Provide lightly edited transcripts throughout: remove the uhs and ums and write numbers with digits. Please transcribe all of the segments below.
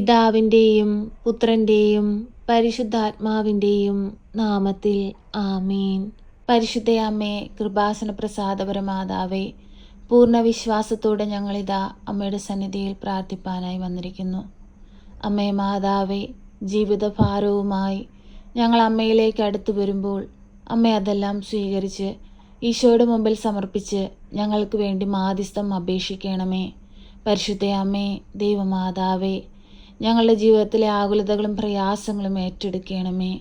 പിതാവിൻ്റെയും പുത്രൻ്റെയും പരിശുദ്ധാത്മാവിൻ്റെയും നാമത്തിൽ ആമീൻ. പരിശുദ്ധ അമ്മേ, കൃപാസന പ്രസാദപരമാതാവേ, പൂർണ്ണ വിശ്വാസത്തോടെ ഞങ്ങളിതാ അമ്മയുടെ സന്നിധിയിൽ പ്രാർത്ഥിപ്പാനായി വന്നിരിക്കുന്നു. അമ്മേ മാതാവേ, ജീവിതഭാരവുമായി ഞങ്ങൾ അമ്മയിലേക്ക് അടുത്തു വരുമ്പോൾ അമ്മ അതെല്ലാം സ്വീകരിച്ച് ഈശോയുടെ മുമ്പിൽ സമർപ്പിച്ച് ഞങ്ങൾക്ക് വേണ്ടി മാധ്യസ്ഥം അപേക്ഷിക്കണമേ. പരിശുദ്ധ അമ്മേ, ദൈവമാതാവേ, ഞങ്ങളുടെ ജീവിതത്തിലെ ആകുലതകളും പ്രയാസങ്ങളും ഏറ്റെടുക്കണമേ.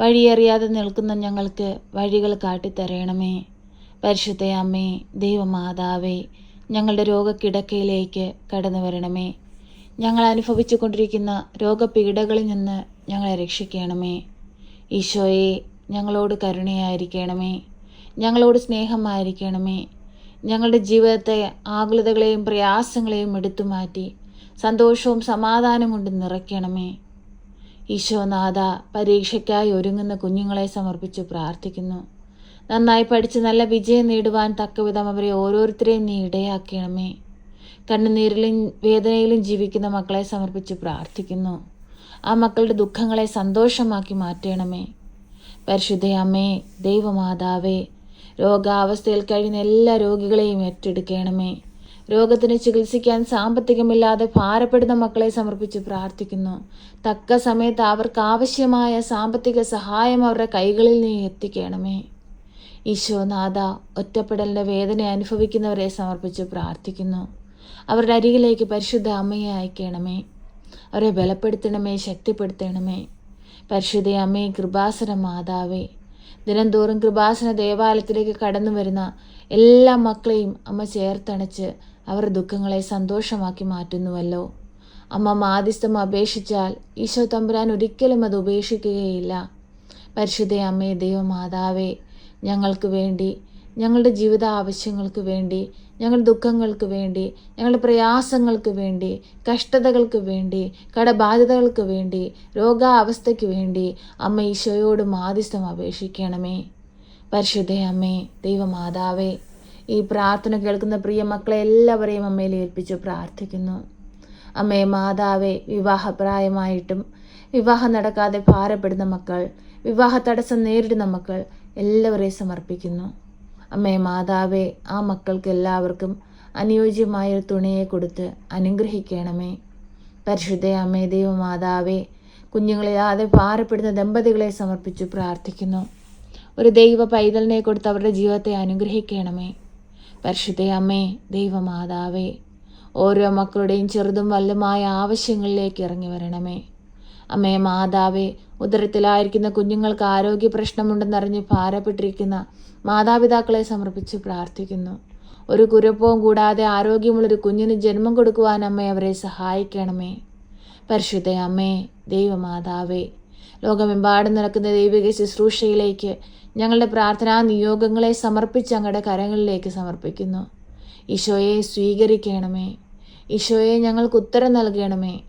വഴിയറിയാതെ നിൽക്കുന്ന ഞങ്ങൾക്ക് വഴികൾ കാട്ടിത്തരണമേ. പരിശുദ്ധ അമ്മേ, ദൈവമാതാവേ, ഞങ്ങളുടെ രോഗക്കിടക്കയിലേക്ക് കടന്നു വരണമേ. ഞങ്ങൾ അനുഭവിച്ചു കൊണ്ടിരിക്കുന്ന രോഗപീഠകളിൽ നിന്ന് ഞങ്ങളെ രക്ഷിക്കണമേ. ഈശോയെ, ഞങ്ങളോട് കരുണയായിരിക്കണമേ, ഞങ്ങളോട് സ്നേഹമായിരിക്കണമേ. ഞങ്ങളുടെ ജീവിതത്തെ ആകുലതകളെയും പ്രയാസങ്ങളെയും എടുത്തു മാറ്റി സന്തോഷവും സമാധാനം കൊണ്ട് നിറയ്ക്കണമേ. ഈശോനാഥ, പരീക്ഷയ്ക്കായി ഒരുങ്ങുന്ന കുഞ്ഞുങ്ങളെ സമർപ്പിച്ച് പ്രാർത്ഥിക്കുന്നു. നന്നായി പഠിച്ച് നല്ല വിജയം നേടുവാൻ തക്കവിധം അവരെ ഓരോരുത്തരെയും നീ ഇടയാക്കണമേ. കണ്ണുനീരിലും വേദനയിലും ജീവിക്കുന്ന മക്കളെ സമർപ്പിച്ച് പ്രാർത്ഥിക്കുന്നു. ആ മക്കളുടെ ദുഃഖങ്ങളെ സന്തോഷമാക്കി മാറ്റണമേ. പരിശുദ്ധ അമ്മേ, ദൈവമാതാവേ, രോഗാവസ്ഥയിൽ കഴിയുന്ന എല്ലാ രോഗികളെയും ഏറ്റെടുക്കണമേ. രോഗത്തിന് ചികിത്സിക്കാൻ സാമ്പത്തികമില്ലാതെ ഭാരപ്പെടുന്ന മക്കളെ സമർപ്പിച്ച് പ്രാർത്ഥിക്കുന്നു. തക്ക സമയത്ത് അവർക്ക് ആവശ്യമായ സാമ്പത്തിക സഹായം അവരുടെ കൈകളിൽ നീ എത്തിക്കണമേ. ഈശോനാഥ, ഒറ്റപ്പെടലിൻ്റെ വേദന അനുഭവിക്കുന്നവരെ സമർപ്പിച്ച് പ്രാർത്ഥിക്കുന്നു. അവരുടെ അരികിലേക്ക് പരിശുദ്ധ അമ്മയെ അയക്കണമേ. അവരെ ബലപ്പെടുത്തണമേ, ശക്തിപ്പെടുത്തണമേ. പരിശുദ്ധ അമ്മേ, കൃപാസന മാതാവേ, ദിനംതോറും കൃപാസന ദേവാലയത്തിലേക്ക് കടന്നു വരുന്ന എല്ലാ മക്കളെയും അമ്മ ചേർത്തണച്ച് അവരുടെ ദുഃഖങ്ങളെ സന്തോഷമാക്കി മാറ്റുന്നുവല്ലോ. അമ്മ മാധ്യസ്ഥം അപേക്ഷിച്ചാൽ ഈശോ തമ്പുരാൻ ഒരിക്കലും അത് ഉപേക്ഷിക്കുകയില്ല. പരിശുദ്ധ അമ്മേ, ദൈവമാതാവേ, ഞങ്ങൾക്ക് വേണ്ടി, ഞങ്ങളുടെ ജീവിത ആവശ്യങ്ങൾക്ക് വേണ്ടി, ഞങ്ങളുടെ ദുഃഖങ്ങൾക്ക് വേണ്ടി, ഞങ്ങളുടെ പ്രയാസങ്ങൾക്ക് വേണ്ടി, കഷ്ടതകൾക്ക് വേണ്ടി, കടബാധ്യതകൾക്ക് വേണ്ടി, രോഗാവസ്ഥയ്ക്ക് വേണ്ടി അമ്മ ഈശോയോട് മാധ്യസ്ഥം അപേക്ഷിക്കണമേ. പരിശുദ്ധ അമ്മേ, ദൈവമാതാവേ, ഈ പ്രാർത്ഥന കേൾക്കുന്ന പ്രിയ മക്കളെ എല്ലാവരെയും അമ്മയിൽ ഏൽപ്പിച്ച് പ്രാർത്ഥിക്കുന്നു. അമ്മേ മാതാവേ, വിവാഹപ്രായമായിട്ടും വിവാഹം നടക്കാതെ ഭാരപ്പെടുന്ന മക്കൾ, വിവാഹ തടസ്സം നേരിടുന്ന മക്കൾ എല്ലാവരെയും സമർപ്പിക്കുന്നു. അമ്മേ മാതാവേ, ആ മക്കൾക്ക് എല്ലാവർക്കും അനുയോജ്യമായൊരു തുണയെ കൊടുത്ത് അനുഗ്രഹിക്കണമേ. പരിശുദ്ധ അമ്മേ, ദൈവമാതാവേ, കുഞ്ഞുങ്ങളില്ലാതെ ഭാരപ്പെടുന്ന ദമ്പതികളെ സമർപ്പിച്ചു പ്രാർത്ഥിക്കുന്നു. ഒരു ദൈവ പൈതലിനെ കൊടുത്ത് അവരുടെ ജീവിതത്തെ അനുഗ്രഹിക്കണമേ. പരിശുദ്ധ അമ്മേ, ദൈവമാതാവേ, ഓരോ മക്കളുടെയും ചെറുതും വലുതുമായ ആവശ്യങ്ങളിലേക്ക് ഇറങ്ങി വരണമേ. അമ്മേ മാതാവേ, ഉദരത്തിലായിരിക്കുന്ന കുഞ്ഞുങ്ങൾക്ക് ആരോഗ്യ പ്രശ്നമുണ്ടെന്നറിഞ്ഞ് ഭാരപ്പെട്ടിരിക്കുന്ന മാതാപിതാക്കളെ സമർപ്പിച്ച് പ്രാർത്ഥിക്കുന്നു. ഒരു കുഴപ്പവും കൂടാതെ ആരോഗ്യമുള്ളൊരു കുഞ്ഞിന് ജന്മം കൊടുക്കുവാൻ അമ്മ അവരെ സഹായിക്കണമേ. പരിശുദ്ധ അമ്മേ, ദൈവമാതാവേ, ലോകമെമ്പാടും നടക്കുന്ന ദൈവിക ശുശ്രൂഷയിലേക്ക് ഞങ്ങളുടെ പ്രാർത്ഥനാ നിയോഗങ്ങളെ സമർപ്പിച്ച് അങ്ങയുടെ കരങ്ങളിലേക്ക് സമർപ്പിക്കുന്നു. ഈശോയെ സ്വീകരിക്കണമേ. ഈശോയെ, ഞങ്ങൾക്ക് ഉത്തരം നൽകണമേ.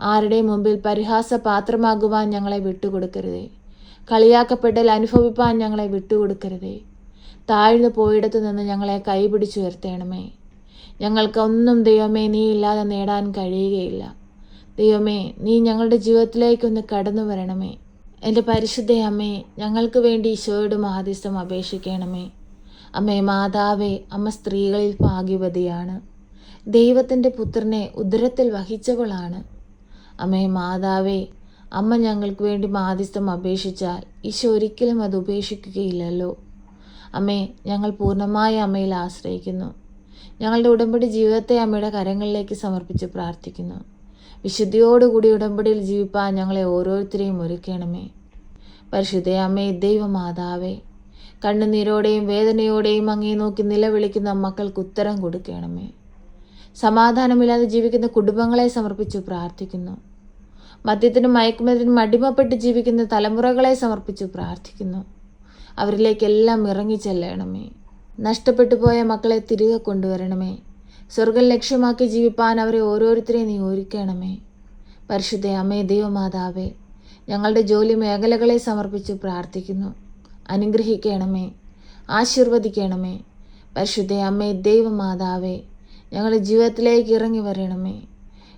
ആരുടെ മുമ്പിൽ പരിഹാസപാത്രമാകുവാൻ ഞങ്ങളെ വിട്ടുകൊടുക്കരുതേ. കളിയാക്കപ്പെടൽ അനുഭവിപ്പാൻ ഞങ്ങളെ വിട്ടുകൊടുക്കരുതേ. താഴ്ന്നു പോയിടത്തു നിന്ന് ഞങ്ങളെ കൈപിടിച്ചുയർത്തണമേ. ഞങ്ങൾക്കൊന്നും ദൈവമേ നീ ഇല്ലാതെ നേടാൻ കഴിയുകയില്ല. ദൈവമേ, നീ ഞങ്ങളുടെ ജീവിതത്തിലേക്കൊന്ന് കടന്നു വരണമേ. എൻ്റെ പരിശുദ്ധ അമ്മേ, ഞങ്ങൾക്ക് വേണ്ടി ഈശോയോട് മാധ്യസ്ഥം അപേക്ഷിക്കണമേ. അമ്മേ മാതാവേ, അമ്മ സ്ത്രീകളിൽ ഭാഗ്യവതിയാണ്. ദൈവത്തിൻ്റെ പുത്രനെ ഉദരത്തിൽ വഹിച്ചവളാണ്. അമ്മേ മാതാവേ, അമ്മ ഞങ്ങൾക്ക് വേണ്ടി മാധ്യസ്ഥം അപേക്ഷിച്ചാൽ ഈശോ ഒരിക്കലും അത് ഉപേക്ഷിക്കുകയില്ലല്ലോ. അമ്മേ, ഞങ്ങൾ പൂർണ്ണമായ അമ്മയിൽ ആശ്രയിക്കുന്നു. ഞങ്ങളുടെ ഉടമ്പടി ജീവിതത്തെ അമ്മയുടെ കരങ്ങളിലേക്ക് സമർപ്പിച്ച് പ്രാർത്ഥിക്കുന്നു. വിശുദ്ധിയോടുകൂടി ഉടമ്പടിയിൽ ജീവിപ്പാൻ ഞങ്ങളെ ഓരോരുത്തരെയും ഒരുക്കണമേ. പരിശുദ്ധ അമ്മേ, ദൈവമാതാവേ, കണ്ണുനീരോടെയും വേദനയോടെയും അങ്ങേ നോക്കി നിലവിളിക്കുന്ന മക്കൾക്ക് ഉത്തരം കൊടുക്കണമേ. സമാധാനമില്ലാതെ ജീവിക്കുന്ന കുടുംബങ്ങളെ സമർപ്പിച്ചു പ്രാർത്ഥിക്കുന്നു. മദ്യത്തിനും മയക്കുമരുന്നിനും അടിമപ്പെട്ട് ജീവിക്കുന്ന തലമുറകളെ സമർപ്പിച്ചു പ്രാർത്ഥിക്കുന്നു. അവരിലേക്കെല്ലാം ഇറങ്ങിച്ചെല്ലണമേ. നഷ്ടപ്പെട്ടു പോയ മക്കളെ തിരികെ കൊണ്ടുവരണമേ. സ്വർഗം ലക്ഷ്യമാക്കി ജീവിപ്പാൻ അവരെ ഓരോരുത്തരെയും നീ ഒരുക്കണമേ. പരിശുദ്ധ അമ്മേ, ദൈവമാതാവേ, ഞങ്ങളുടെ ജോലി മേഖലകളെ സമർപ്പിച്ച് പ്രാർത്ഥിക്കുന്നു. അനുഗ്രഹിക്കണമേ, ആശീർവദിക്കണമേ. പരിശുദ്ധ അമ്മേ, ദൈവമാതാവേ, ഞങ്ങളുടെ ജീവിതത്തിലേക്ക് ഇറങ്ങി വരണമേ.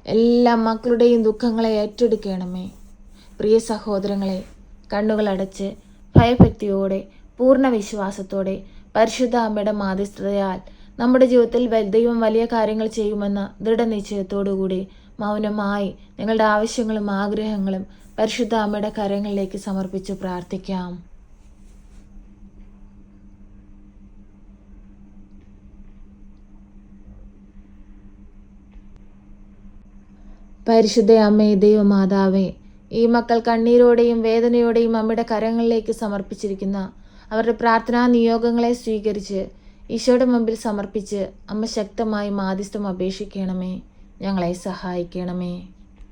എല്ലാ മക്കളുടെയും ദുഃഖങ്ങളെ ഏറ്റെടുക്കണമേ. പ്രിയ സഹോദരങ്ങളെ, കണ്ണുകളടച്ച് ഭയഭക്തിയോടെ പൂർണ്ണ വിശ്വാസത്തോടെ പരിശുദ്ധ അമ്മയുടെ മാധ്യസ്ഥതയാൽ നമ്മുടെ ജീവിതത്തിൽ ദൈവം വലിയ കാര്യങ്ങൾ ചെയ്യുമെന്ന ദൃഢനിശ്ചയത്തോടുകൂടി മൗനമായി നിങ്ങളുടെ ആവശ്യങ്ങളും ആഗ്രഹങ്ങളും പരിശുദ്ധ അമ്മയുടെ കരങ്ങളിലേക്ക് സമർപ്പിച്ച് പ്രാർത്ഥിക്കാം. പരിശുദ്ധ അമ്മേ, ദൈവമാതാവേ, ഈ മക്കൾ കണ്ണീരോടെയും വേദനയോടെയും അമ്മയുടെ കരങ്ങളിലേക്ക് സമർപ്പിച്ചിരിക്കുന്ന അവരുടെ പ്രാർത്ഥനാ നിയോഗങ്ങളെ സ്വീകരിച്ച് ഈശോയുടെ മുമ്പിൽ സമർപ്പിച്ച് അമ്മ ശക്തമായി മാധ്യസ്ഥം അപേക്ഷിക്കണമേ. ഞങ്ങളെ സഹായിക്കണമേ.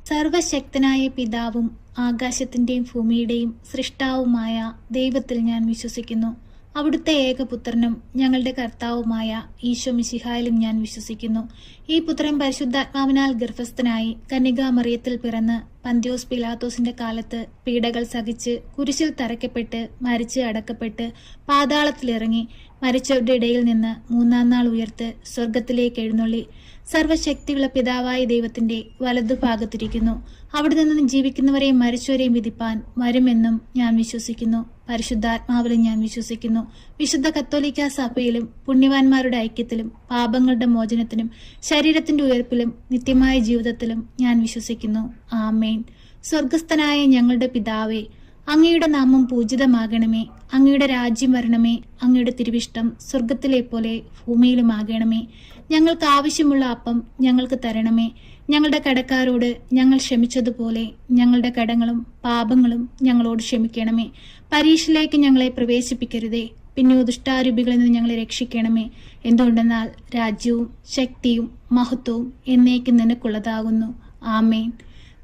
സർവശക്തനായ പിതാവും ആകാശത്തിൻ്റെയും ഭൂമിയുടെയും സൃഷ്ടാവുമായ ദൈവത്തിൽ ഞാൻ വിശ്വസിക്കുന്നു. അവിടുത്തെ ഏകപുത്രനും ഞങ്ങളുടെ കർത്താവുമായ ഈശോ മിശിഹായിലും ഞാൻ വിശ്വസിക്കുന്നു. ഈ പുത്രൻ പരിശുദ്ധാത്മാവിനാൽ ഗർഭസ്ഥനായി കന്യകാമറിയത്തിൽ പിറന്ന് പന്ത്യോസ് പിലാത്തോസിന്റെ കാലത്ത് പീഡകൾ സഹിച്ച് കുരിശിൽ തറയ്ക്കപ്പെട്ട് മരിച്ച് അടക്കപ്പെട്ട് പാതാളത്തിലിറങ്ങി മരിച്ചവരുടെ ഇടയിൽ നിന്ന് മൂന്നാം നാൾ ഉയർത്ത് സ്വർഗത്തിലേക്ക് എഴുന്നള്ളി സർവശക്തിയുള്ള പിതാവായ ദൈവത്തിന്റെ വലതുഭാഗത്തിരിക്കുന്നു. അവിടെ നിന്ന് ജീവിക്കുന്നവരെയും മരിച്ചവരെയും വിധിപ്പാൻ വരുമെന്നും ഞാൻ വിശ്വസിക്കുന്നു. പരിശുദ്ധാത്മാവിലും ഞാൻ വിശ്വസിക്കുന്നു. വിശുദ്ധ കത്തോലിക്ക സഭയിലും പുണ്യവാന്മാരുടെ ഐക്യത്തിലും പാപങ്ങളുടെ മോചനത്തിനും ശരീരത്തിന്റെ ഉയർപ്പിലും നിത്യമായ ജീവിതത്തിലും ഞാൻ വിശ്വസിക്കുന്നു. ആമേൻ. സ്വർഗസ്ഥനായ ഞങ്ങളുടെ പിതാവേ, അങ്ങയുടെ നാമം പൂജിതമാകണമേ. അങ്ങയുടെ രാജ്യം വരണമേ. അങ്ങയുടെ തിരുവിഷ്ടം സ്വർഗത്തിലെ പോലെ ഭൂമിയിലുമാകണമേ. ഞങ്ങൾക്ക് ആവശ്യമുള്ള അപ്പം ഞങ്ങൾക്ക് തരണമേ. ഞങ്ങളുടെ കടക്കാരോട് ഞങ്ങൾ ക്ഷമിച്ചതുപോലെ ഞങ്ങളുടെ കടങ്ങളും പാപങ്ങളും ഞങ്ങളോട് ക്ഷമിക്കണമേ. പരീക്ഷയിലേക്ക് ഞങ്ങളെ പ്രവേശിപ്പിക്കരുതേ, പിന്നെ ദുഷ്ടാരൂപികളിൽ നിന്ന് ഞങ്ങളെ രക്ഷിക്കണമേ. എന്തുകൊണ്ടെന്നാൽ രാജ്യവും ശക്തിയും മഹത്വവും എന്നേക്കും നിനക്കുള്ളതാകുന്നു. ആമേൻ.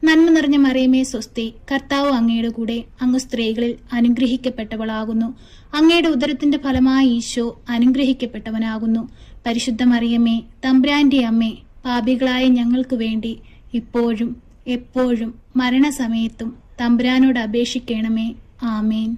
നന്മ നിറഞ്ഞ മറിയമേ സ്വസ്തി, കർത്താവ് അങ്ങയുടെ കൂടെ, അങ്ങ് സ്ത്രീകളിൽ അനുഗ്രഹിക്കപ്പെട്ടവളാകുന്നു. അങ്ങയുടെ ഉദരത്തിന്റെ ഫലമായ ഈശോ അനുഗ്രഹിക്കപ്പെട്ടവനാകുന്നു. പരിശുദ്ധ മറിയമേ, തമ്പുരാന്റെ അമ്മേ, പാപികളായ ഞങ്ങൾക്ക് വേണ്ടി ഇപ്പോഴും എപ്പോഴും മരണസമയത്തും തമ്പുരാനോട് അപേക്ഷിക്കണമേ. ആമേൻ.